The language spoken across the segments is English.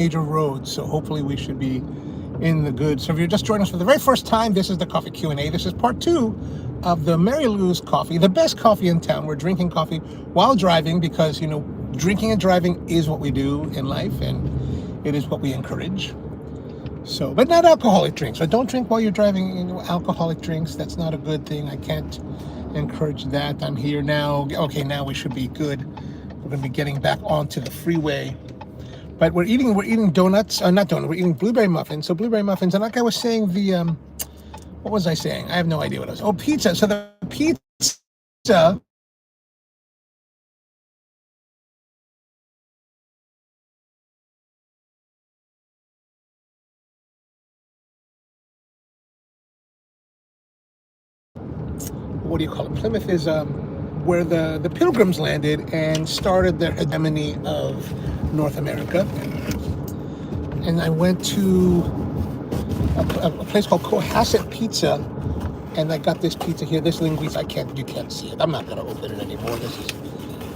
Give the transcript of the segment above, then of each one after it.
major roads, so hopefully we should be in the good. So if you're just joining us for the very first time, this is the Coffee Q&A. This is part 2 of the Marylou's coffee, the best coffee in town. We're drinking coffee while driving because, you know, drinking and driving is what we do in life, and it is what we encourage. So, but not alcoholic drinks. So don't drink while you're driving, you know, alcoholic drinks. That's not a good thing. I can't encourage that. I'm here now. Okay, now we should be good. We're going to be getting back onto the freeway. But we're eating donuts, not donuts, we're eating blueberry muffins. So blueberry muffins, and like I was saying, what was I saying? I have no idea what it was. Oh, pizza. So the pizza, what do you call it? Plymouth is where the Pilgrims landed and started their hegemony of North America. And I went to a place called Cohasset Pizza, and I got this pizza here. This linguiça, you can't see it. I'm not gonna open it anymore.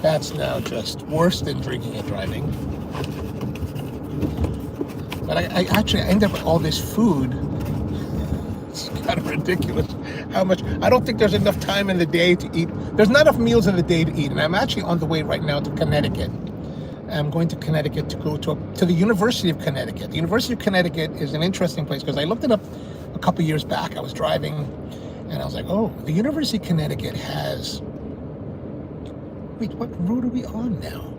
That's now just worse than drinking and driving. But I actually ended up with all this food. It's kind of ridiculous how much. I don't think there's enough time in the day to eat. There's not enough meals in the day to eat, and I'm actually on the way right now to Connecticut. I'm going to Connecticut to go to the University of Connecticut. The University of Connecticut is an interesting place because I looked it up a couple years back. I was driving, and I was like, oh, the University of Connecticut has... Wait, what road are we on now?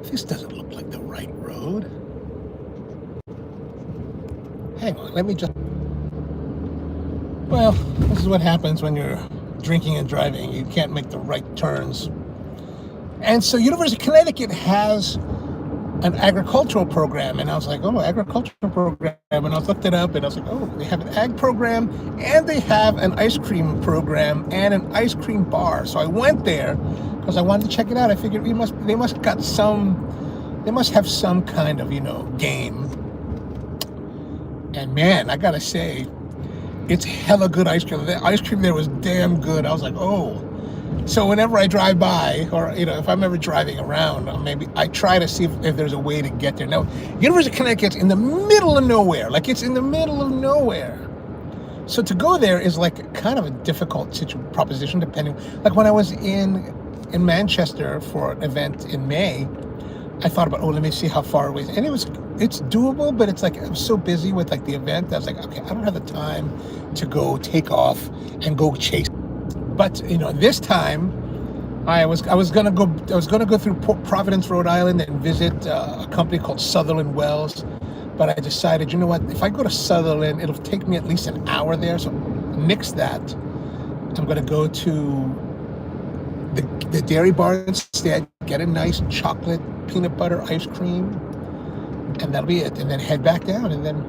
This doesn't look like the right road. Hang on, let me just... Well, this is what happens when you're drinking and driving. You can't make the right turns. And so University of Connecticut has an agricultural program. And I was like, oh, agricultural program. And I looked it up and I was like, oh, they have an ag program and they have an ice cream program and an ice cream bar. So I went there because I wanted to check it out. I figured they must have some kind of, you know, game. And man, I gotta say, it's hella good ice cream. The ice cream there was damn good. I was like, oh. So whenever I drive by, or, you know, if I'm ever driving around, maybe I try to see if there's a way to get there. Now, University of Connecticut's in the middle of nowhere. Like, it's in the middle of nowhere. So to go there is like kind of a difficult proposition, depending. Like when I was in Manchester for an event in May, I thought about, oh, let me see how far away. And it's doable, but it's like, I was so busy with like the event. I was like, okay, I don't have the time to go take off and go chase. But, you know, this time I was gonna go through Providence, Rhode Island and visit a company called Sutherland Wells. But I decided, you know what, if I go to Sutherland, it'll take me at least an hour there. So nix that. I'm gonna go to the dairy bar instead, get a nice chocolate peanut butter ice cream, and that'll be it. And then head back down, and then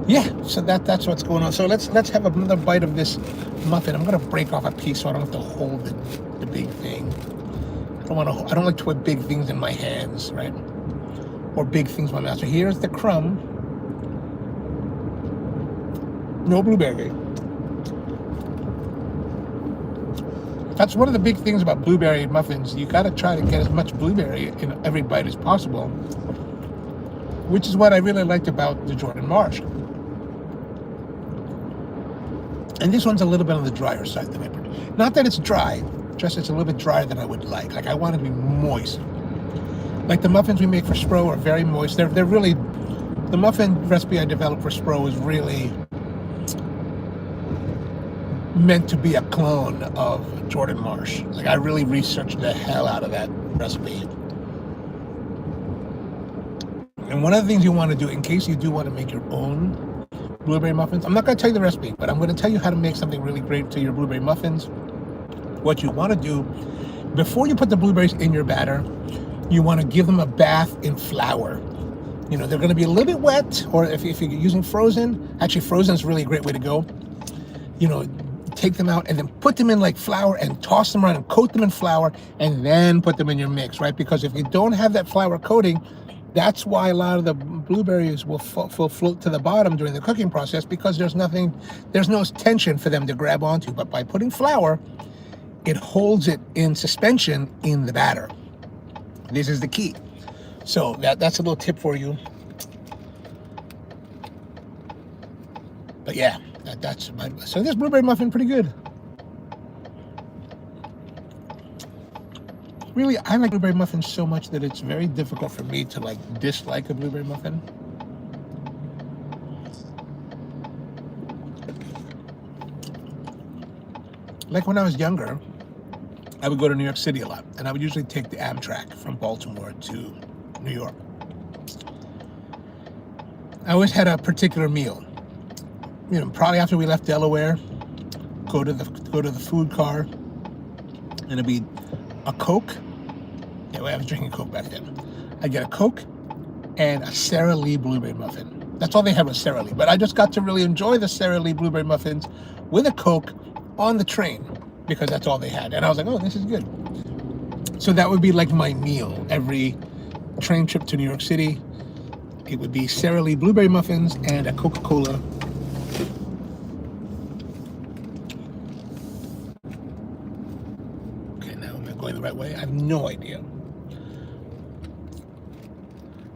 yeah. So that's what's going on. So let's have another bite of this muffin. I'm gonna break off a piece so I don't have to hold the big thing. I don't like to put big things in my hands, right? Or big things in my mouth. So here's the crumb. No blueberry. That's one of the big things about blueberry muffins. You got to try to get as much blueberry in every bite as possible, which is what I really liked about the Jordan Marsh. And this one's a little bit on the drier side than I prefer. Not that it's dry, just it's a little bit drier than I would like. Like I want it to be moist. Like the muffins we make for Spro are very moist. They're really, the muffin recipe I developed for Spro is really meant to be a clone of Jordan Marsh. Like I really researched the hell out of that recipe. And one of the things you want to do in case you do want to make your own blueberry muffins, I'm not going to tell you the recipe, but I'm going to tell you how to make something really great to your blueberry muffins. What you want to do before you put the blueberries in your batter, you want to give them a bath in flour. You know, they're going to be a little bit wet, or if you're using frozen, actually frozen is really a great way to go. You know, take them out and then put them in like flour and toss them around and coat them in flour and then put them in your mix, right? Because if you don't have that flour coating, that's why a lot of the blueberries will float to the bottom during the cooking process, because there's no tension for them to grab onto. But by putting flour, it holds it in suspension in the batter. This is the key. So that's a little tip for you. But yeah, that's my. So this blueberry muffin, pretty good. Really, I like blueberry muffins so much that it's very difficult for me to like dislike a blueberry muffin. Like when I was younger, I would go to New York City a lot, and I would usually take the Amtrak from Baltimore to New York. I always had a particular meal. You know, probably after we left Delaware, go to the food car, and it'd be a Coke. Yeah, I was drinking Coke back then. I'd get a Coke and a Sara Lee blueberry muffin. That's all they had was Sara Lee. But I just got to really enjoy the Sara Lee blueberry muffins with a Coke on the train because that's all they had. And I was like, oh, this is good. So that would be like my meal every train trip to New York City. It would be Sara Lee blueberry muffins and a Coca-Cola. Okay, now am I going the right way? I have no idea.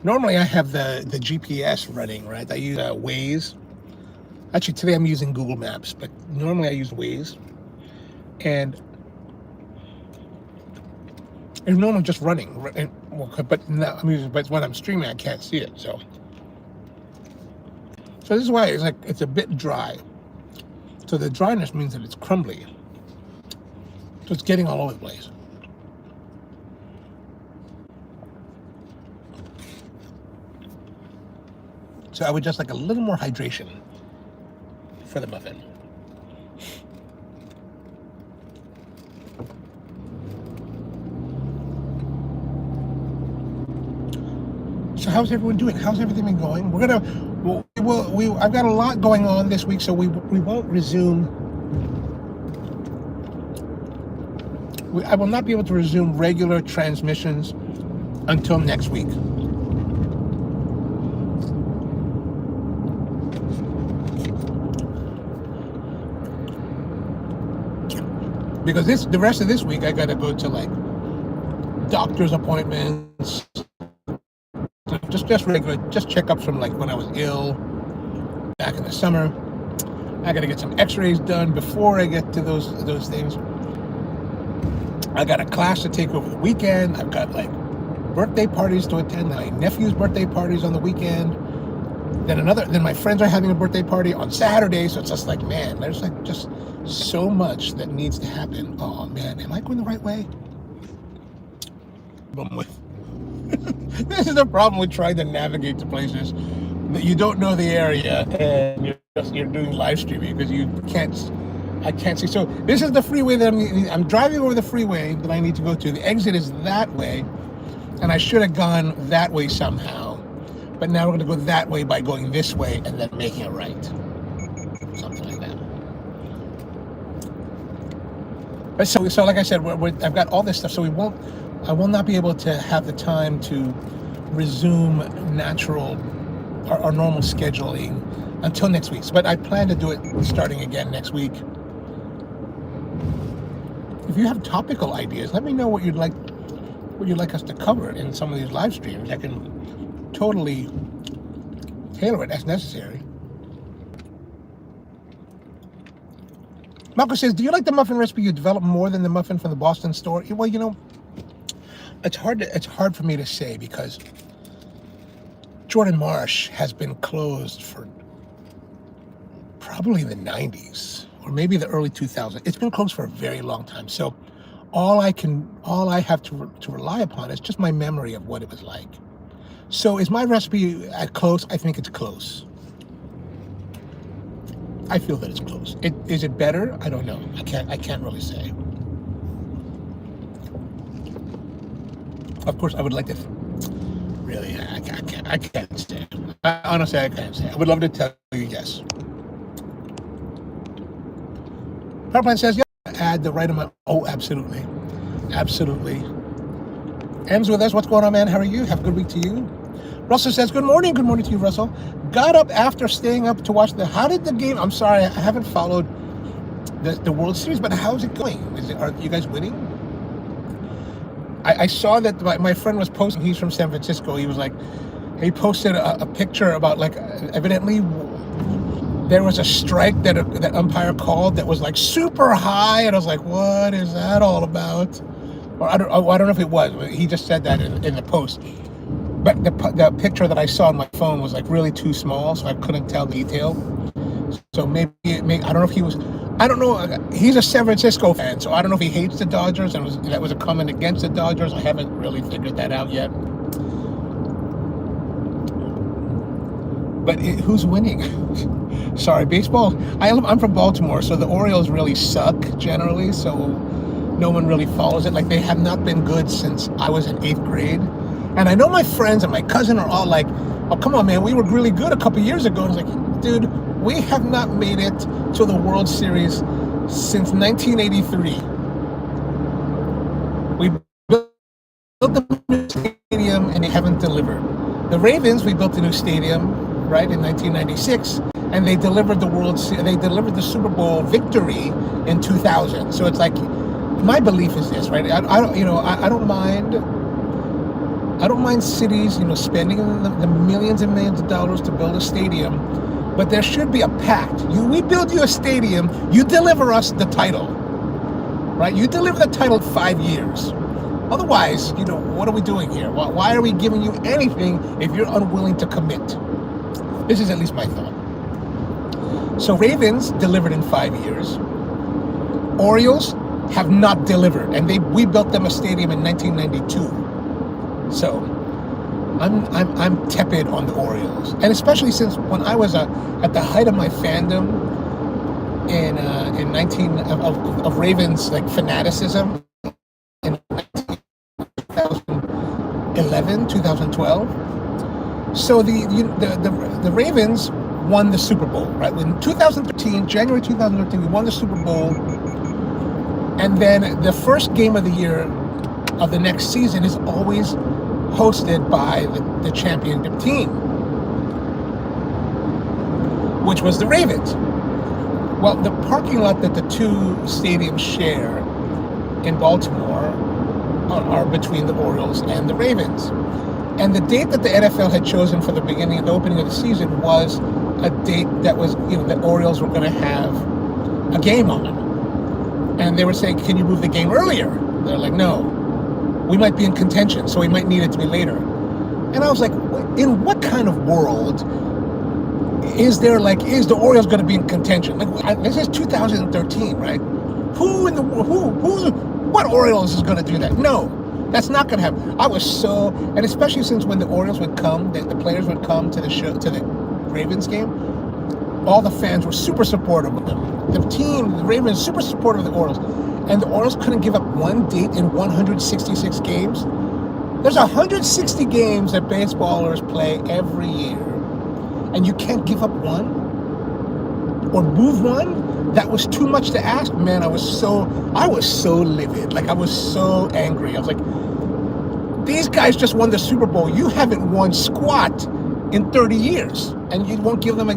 Normally I have the GPS running, right? I use Waze. Actually, today I'm using Google Maps, but normally I use Waze. And it's normally just running. But now but when I'm streaming, I can't see it. So this is why it's a bit dry. So the dryness means that it's crumbly. So it's getting all over the place. So I would just like a little more hydration for the muffin. So how's everyone doing? How's everything been going? I've got a lot going on this week, so we won't resume. I will not be able to resume regular transmissions until next week. Because the rest of this week, I got to go to like doctor's appointments, just regular, just checkups from like when I was ill back in the summer. I got to get some X-rays done before I get to those things. I got a class to take over the weekend. I've got like birthday parties to attend. My nephew's birthday parties on the weekend. Then my friends are having a birthday party on Saturday. So it's just like, man, there's like just so much that needs to happen. Oh man, am I going the right way? This is the problem with trying to navigate to places that you don't know the area and you're doing live streaming because I can't see. So this is the freeway that I'm driving over the freeway that I need to go to. The exit is that way, and I should have gone that way somehow. But now we're going to go that way by going this way and then making a right. Something like that. But so like I said, I've got all this stuff, so I will not be able to have the time to resume our normal scheduling until next week. But I plan to do it starting again next week. If you have topical ideas, let me know what you'd like us to cover in some of these live streams. I can totally tailor it as necessary. Malcolm says, do you like the muffin recipe you developed more than the muffin from the Boston store? Well, you know, it's hard for me to say because Jordan Marsh has been closed for probably the 90s or maybe the early 2000s. It's been closed for a very long time. So all I have to rely upon is just my memory of what it was like. So is my recipe close? I think it's close. I feel that it's close. Is it better? I don't know. I can't really say. Of course, I would like to. Really, I can't say. Honestly, I can't say. I would love to tell you yes. Powerplant says, yeah, add the right amount. Oh, absolutely. Absolutely. M's with us. What's going on, man? How are you? Have a good week to you. Russell says, good morning. Good morning to you, Russell. Got up after staying up to watch how did the game, I'm sorry, I haven't followed the World Series, but how's it going? Are you guys winning? I saw that my friend was posting. He's from San Francisco. He was like, he posted a picture about like evidently there was a strike that that umpire called that was like super high, and I was like, what is that all about? Or I don't know if it was. But he just said that in the post. But the picture that I saw on my phone was like really too small, so I couldn't tell the detail. So maybe I don't know if he was. I don't know. He's a San Francisco fan, so I don't know if he hates the Dodgers and that was a comment against the Dodgers. I haven't really figured that out yet. But who's winning? Sorry, baseball. I'm from Baltimore, so the Orioles really suck generally. So no one really follows it. Like they have not been good since I was in 8th grade. And I know my friends and my cousin are all like, "Oh, come on, man, we were really good a couple years ago." And I was like, dude, we have not made it to the World Series since 1983. We built the new stadium and they haven't delivered. The Ravens, we built a new stadium, right, in 1996, and they delivered the Super Bowl victory in 2000. So it's like, my belief is this, right? I don't mind cities, spending the millions and millions of dollars to build a stadium, but there should be a pact. We build you a stadium, you deliver us the title, right? You deliver the title 5 years. Otherwise, what are we doing here? Why are we giving you anything if you're unwilling to commit? This is at least my thought. So Ravens delivered in 5 years. Orioles have not delivered, and we built them a stadium in 1992. So I'm tepid on the Orioles, and especially since when I was at the height of my fandom in of Ravens like fanaticism in 2011, 2012. So the Ravens won the Super Bowl, right? In 2013, January 2013, we won the Super Bowl, and then the first game of the year of the next season is always hosted by the championship team, which was the Ravens. Well, the parking lot that the two stadiums share in Baltimore are between the Orioles and the Ravens. And the date that the NFL had chosen for the opening of the season was a date that was, the Orioles were going to have a game on. And they were saying, can you move the game earlier? They're like, no. We might be in contention, so we might need it to be later. And I was like, in what kind of world is the Orioles going to be in contention? This is 2013, right? What Orioles is going to do that? No, that's not going to happen. And especially since when the Orioles would come, the players would come to the Ravens game, all the fans were super supportive of them. The Ravens, super supportive of the Orioles. And the Orioles couldn't give up one date in 166 games. There's 160 games that baseballers play every year. And you can't give up one? Or move one? That was too much to ask, man. I was so livid. Like, I was so angry. I was like, these guys just won the Super Bowl. You haven't won squat in 30 years. And you won't give them a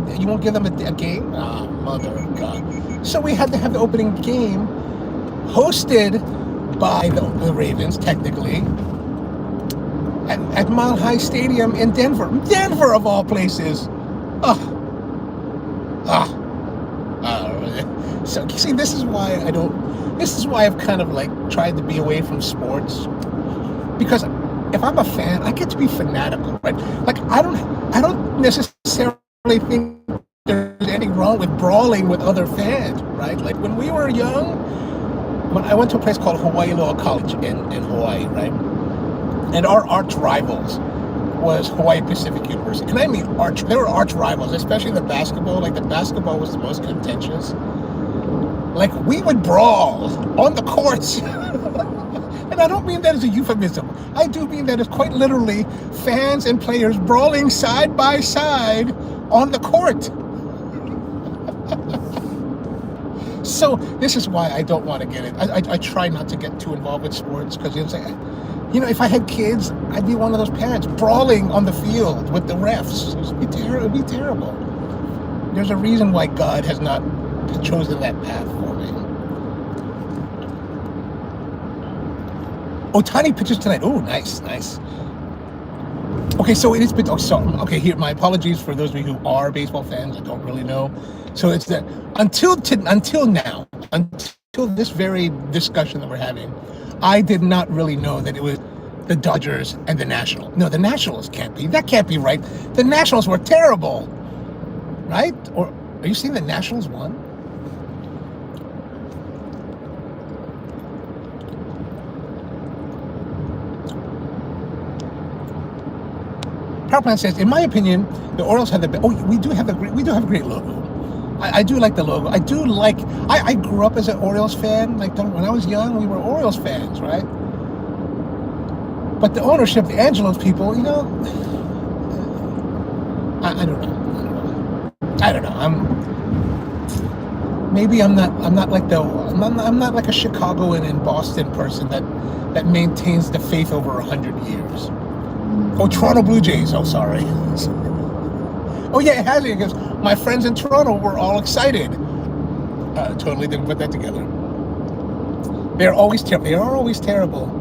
game? Oh, mother of God. So we had to have the opening game hosted by the Ravens, technically, at Mile High Stadium in Denver. Denver, of all places. So, see, this is why I've kind of like tried to be away from sports. Because if I'm a fan, I get to be fanatical, right? Like, I don't necessarily think there's anything wrong with brawling with other fans, right? Like, when we were young, when I went to a place called Hawaii Loa College in Hawaii, right? And our arch rivals was Hawaii Pacific University. And I mean they were arch rivals, especially the basketball. Like, the basketball was the most contentious. Like, we would brawl on the courts. And I don't mean that as a euphemism. I do mean that as quite literally fans and players brawling side by side on the court. So this is why I don't want to get it. I try not to get too involved with sports, because if I had kids, I'd be one of those parents brawling on the field with the refs. It'd be terrible. There's a reason why God has not chosen that path for me. Ohtani pitches tonight. Oh, nice, nice. Okay, so it is. Oh, so okay. Here, my apologies for those of you who are baseball fans. I don't really know. So it's that until now, until this very discussion that we're having, I did not really know that it was the Dodgers and the Nationals. No, the Nationals can't be. That can't be right. The Nationals were terrible, right? Or are you saying the Nationals won? Power Plant says, in my opinion, the Orioles have the best. Oh, we do have a great logo. I do like the logo. I grew up as an Orioles fan. Like when I was young, we were Orioles fans, right? But the ownership, the Angelos people, I don't know. I don't know. I'm not like a Chicagoan and Boston person that maintains the faith over 100 years. Oh, Toronto Blue Jays. Oh, sorry. Oh, yeah, it has it because my friends in Toronto were all excited. Totally didn't put that together. They are always terrible. They are always terrible.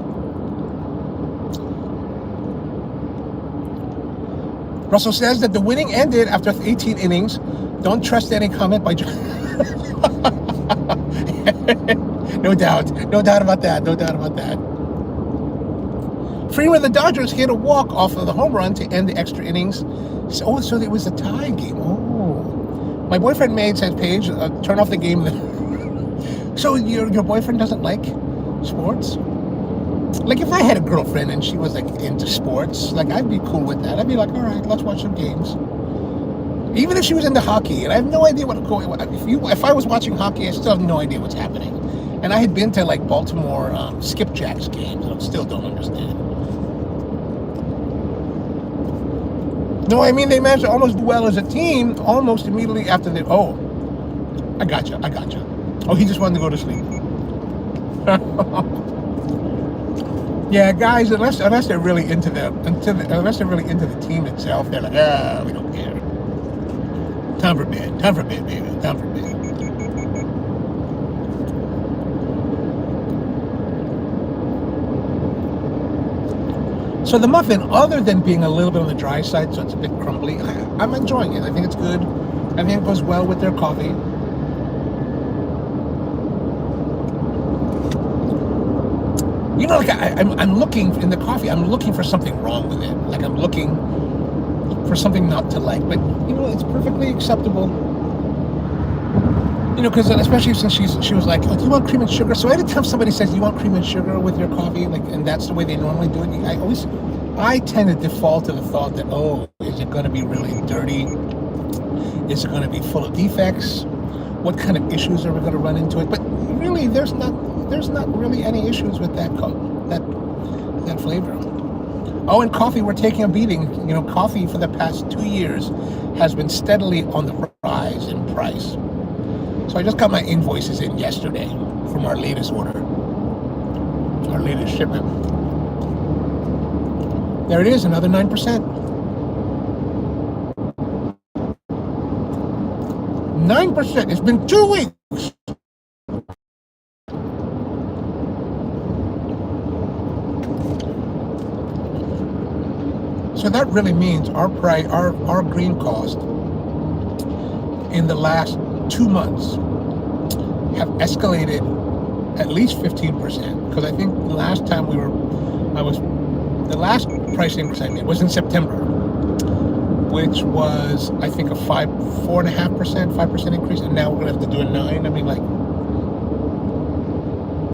Russell says that the winning ended after 18 innings. Don't trust any comment by... No doubt about that. Freeman, the Dodgers hit a walk off of the home run to end the extra innings. So it was a tie game. Oh, my boyfriend says, Paige, turn off the game. So your boyfriend doesn't like sports? Like if I had a girlfriend and she was like into sports, like I'd be cool with that. I'd be like, all right, let's watch some games. Even if she was into hockey, and I have no idea if I was watching hockey, I still have no idea what's happening. And I had been to like Baltimore Skipjacks games, and I still don't understand. No, I mean they managed to almost do well as a team almost immediately after they. Oh, I gotcha. Oh, he just wanted to go to sleep. Yeah, guys, unless they're really into the team itself, they're like, we don't care. Time for bed, baby. Time for bed. So the muffin, other than being a little bit on the dry side, so it's a bit crumbly, I'm enjoying it. I think it's good. I think it goes well with their coffee. Like I'm looking in the coffee. I'm looking for something wrong with it. Like I'm looking for something not to like. But it's perfectly acceptable. Because especially since she was like, oh, do you want cream and sugar? So anytime somebody says you want cream and sugar with your coffee, like, and that's the way they normally do it, I tend to default to the thought that, oh, is it going to be really dirty? Is it going to be full of defects? What kind of issues are we going to run into it? But really, there's not really any issues with that flavor. Oh, and coffee, we're taking a beating. Coffee for the past 2 years has been steadily on the rise in price. So I just got my invoices in yesterday from our latest order, our latest shipment. There it is, another 9%. 9%. It's been 2 weeks. So that really means our green cost in the last 2 months have escalated at least 15%. Because I think the last time the last price increase I made was in September, which was I think a 5% increase, and now we're gonna have to do a 9%. I mean, like,